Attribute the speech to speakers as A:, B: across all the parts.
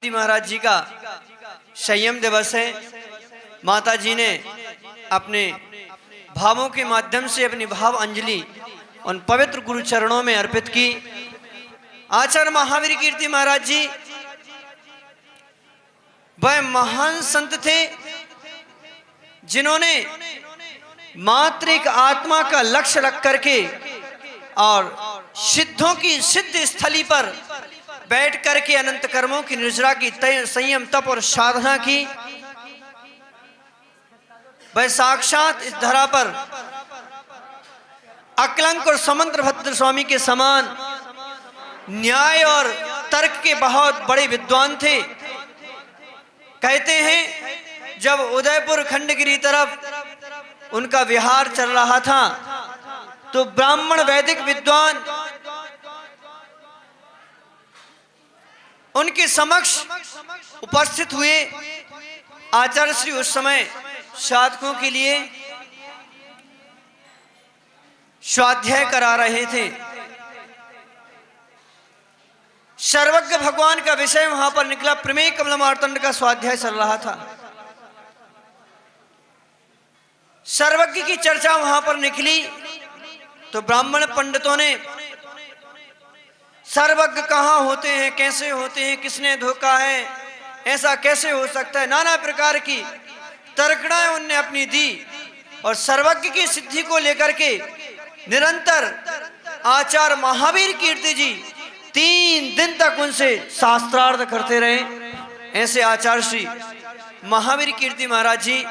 A: महाराज जी का संयम दिवस है। माता जी ने अपने भावों के माध्यम से अपनी भाव अंजलि उन पवित्र गुरु चरणों में अर्पित की। आचार्य महावीर कीर्ति महाराज जी वह महान संत थे जिन्होंने मात्र एक आत्मा का लक्ष्य रख करके और सिद्धों की सिद्ध स्थली पर बैठ करके अनंत कर्मों की निर्जरा की संयम तप और साधना की। वह साक्षात इस धरा पर अकलंक और समंत्र भद्र स्वामी के समान न्याय और तर्क के बहुत बड़े विद्वान थे। कहते हैं जब उदयपुर खंडगिरी तरफ उनका विहार चल रहा था तो ब्राह्मण वैदिक विद्वान उनके समक्ष उपस्थित हुए। आचार्य श्री उस समय साधकों के लिए स्वाध्याय करा रहे थे। सर्वज्ञ भगवान का विषय वहां पर निकला। प्रमेय कमल मार्तंड का स्वाध्याय चल रहा था। सर्वज्ञ की चर्चा वहां पर निकली तो ब्राह्मण पंडितों ने सर्वज्ञ कहाँ होते हैं, कैसे होते हैं, किसने धोखा है, ऐसा कैसे हो सकता है, नाना प्रकार की तर्कणाएं उनने अपनी दी। और सर्वज्ञ की सिद्धि को लेकर के निरंतर आचार्य महावीर कीर्ति जी 3 दिन तक उनसे शास्त्रार्थ करते रहे। ऐसे आचार्य श्री महावीर कीर्ति महाराज जी,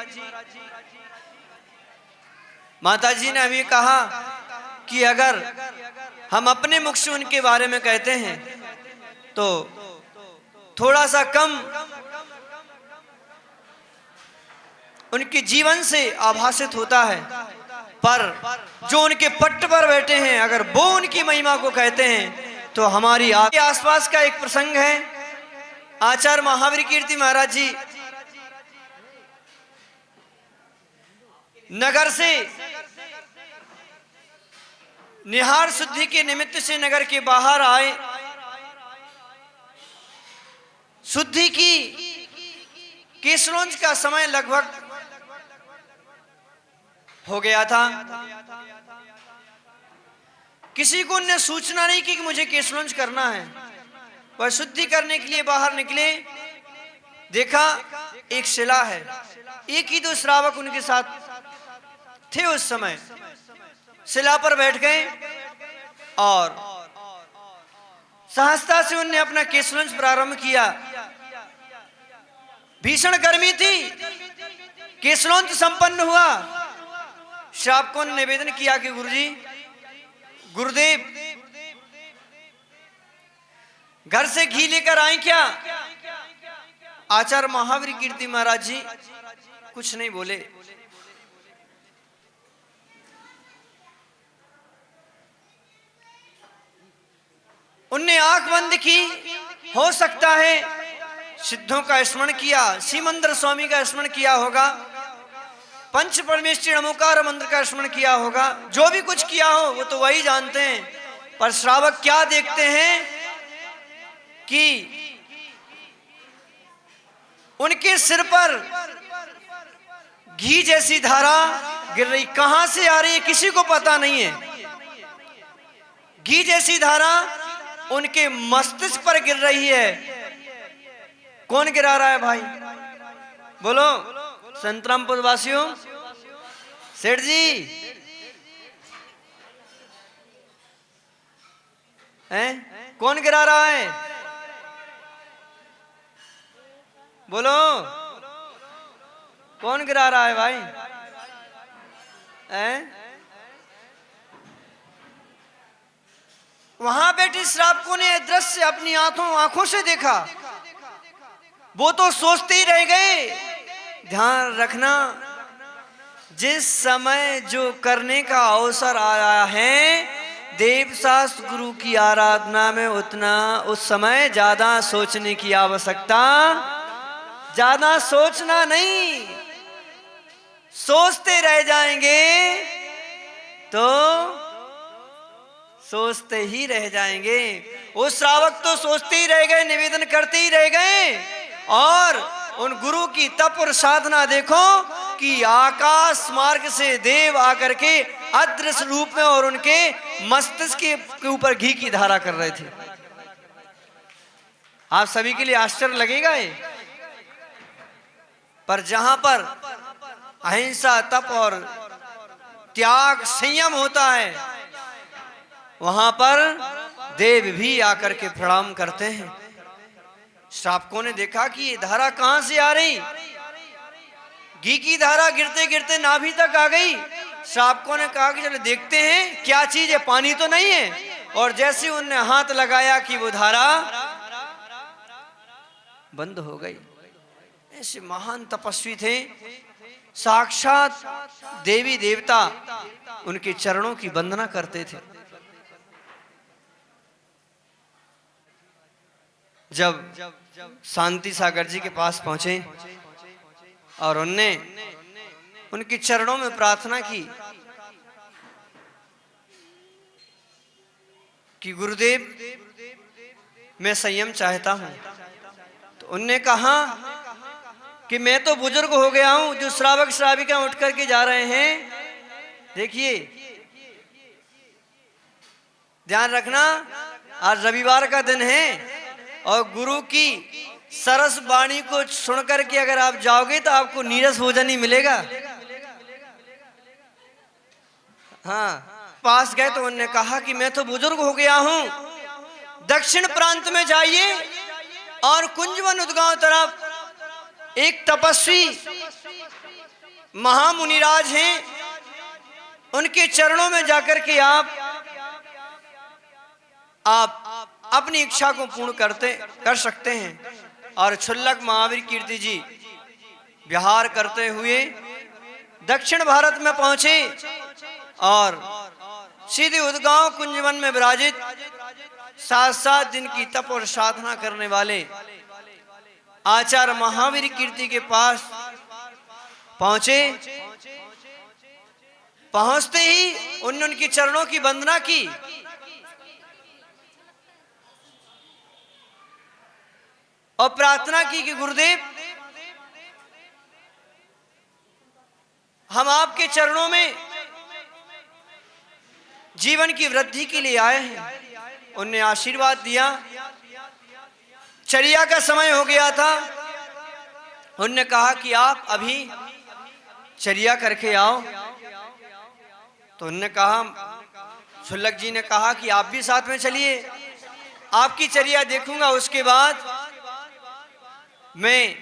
A: माता जी ने हमें कहा कि अगर हम अपने मुख से उनके बारे में कहते हैं तो थोड़ा सा कम उनके जीवन से आभासित होता है, पर जो उनके पट्ट पर बैठे हैं अगर वो उनकी महिमा को कहते हैं तो हमारी आसपास का एक प्रसंग है। आचार्य महावीर कीर्ति महाराज जी नगर से निहार शुद्धि के निमित्त से नगर के बाहर आए। शुद्धि की केसरोंज का समय लगभग हो गया था। किसी को उन्हें सूचना नहीं की कि मुझे केसरोंज करना है। वह शुद्धि करने के लिए बाहर निकले, देखा एक शिला है। एक ही 2 श्रावक उनके साथ थे उस समय। शिला पर बैठ गए और सहजता से उन्होंने अपना केसरोंज प्रारंभ किया। भीषण गर्मी थी, केसरोंज संपन्न हुआ। श्रावकों ने निवेदन किया कि गुरुजी, गुरुदेव घर से घी लेकर आए क्या? आचार्य महावीर कीर्ति महाराज जी कुछ नहीं बोले। उनने आंख बंद की। हो सकता है सिद्धों का स्मरण किया, सीमंदर स्वामी का स्मरण किया होगा, पंच परमेश्वर नमोकार मंत्र का स्मरण किया होगा। जो भी कुछ किया हो वो तो वही जानते हैं। पर श्रावक क्या देखते हैं कि उनके सिर पर घी जैसी धारा गिर रही। कहां से आ रही है किसी को पता नहीं है। घी जैसी धारा उनके मस्तिष्क पर गिर रही है। कौन गिरा रहा है भाई? बोलो संतरामपुर वासियों, सेठ जी हैं? कौन गिरा रहा है? बोलो कौन गिरा रहा है भाई? हैं? वहां बैठे श्रावकों ने दृश्य अपनी आंखों से देखा। वो तो सोचते ही रह गए। ध्यान रखना, जिस समय जो करने का अवसर आया है देव शास्त्र गुरु की आराधना में, उतना उस समय ज्यादा सोचने की आवश्यकता, ज्यादा सोचना नहीं। सोचते रह जाएंगे तो सोचते ही रह जाएंगे। वो श्रावक तो सोचते ही रह गए, निवेदन करते ही रह गए, और उन गुरु की तप और साधना देखो कि आकाश मार्ग से देव आकर के अदृश्य रूप में और उनके मस्तिष्क के ऊपर घी की धारा कर रहे थे। आप सभी के लिए आश्चर्य लगेगा ये, पर जहां पर अहिंसा, तप और त्याग, संयम होता है, वहां पर देव भी आकर के प्रणाम करते हैं। श्रावकों ने देखा कि ये धारा कहां से आ रही, घी की धारा गिरते गिरते नाभि तक आ गई। श्रावकों ने कहा कि चलो देखते हैं क्या चीज है, पानी तो नहीं है। और जैसे उनने हाथ लगाया कि वो धारा बंद हो गई। ऐसे महान तपस्वी थे, साक्षात देवी देवता उनके चरणों की वंदना करते थे। जब शांति सागर जी के पास पहुंचे और उनने उनके चरणों में प्रार्थना की कि गुरुदेव मैं संयम चाहता हूं, तो उनने कहा कि मैं तो बुजुर्ग हो गया हूं, जो श्रावक श्राविका उठ करके जा रहे हैं, देखिए ध्यान रखना आज रविवार का दिन है और गुरु की सरस वाणी को सुन करके अगर आप जाओगे तो आपको नीरस भोजन ही मिलेगा। हाँ, पास गए तो उन्होंने कहा कि मैं तो बुजुर्ग हो गया हूं, दक्षिण प्रांत में जाइए और कुंजवन उद्गांव तरफ एक तपस्वी महामुनिराज हैं, उनके चरणों में जाकर के आप अपनी इच्छा को पूर्ण कर सकते हैं। और क्षुल्लक महावीर कीर्ति जी विहार करते हुए दक्षिण भारत में पहुंचे और सीधे उद्गांव कुंजवन में विराजित 7 दिन की तप और साधना करने वाले आचार्य महावीर कीर्ति के पास पहुंचे। पहुंचते ही उन्होंने उनके चरणों की वंदना की और प्रार्थना की कि गुरुदेव हम आपके चरणों में जीवन की वृद्धि के लिए आए हैं। उन्हें आशीर्वाद दिया। चर्या का समय हो गया था, उन्होंने कहा कि आप अभी चर्या करके आओ। तो उन्होंने कहा, क्षुल्लक जी ने कहा कि आप भी साथ में चलिए, आपकी चर्या देखूंगा, उसके बाद मैं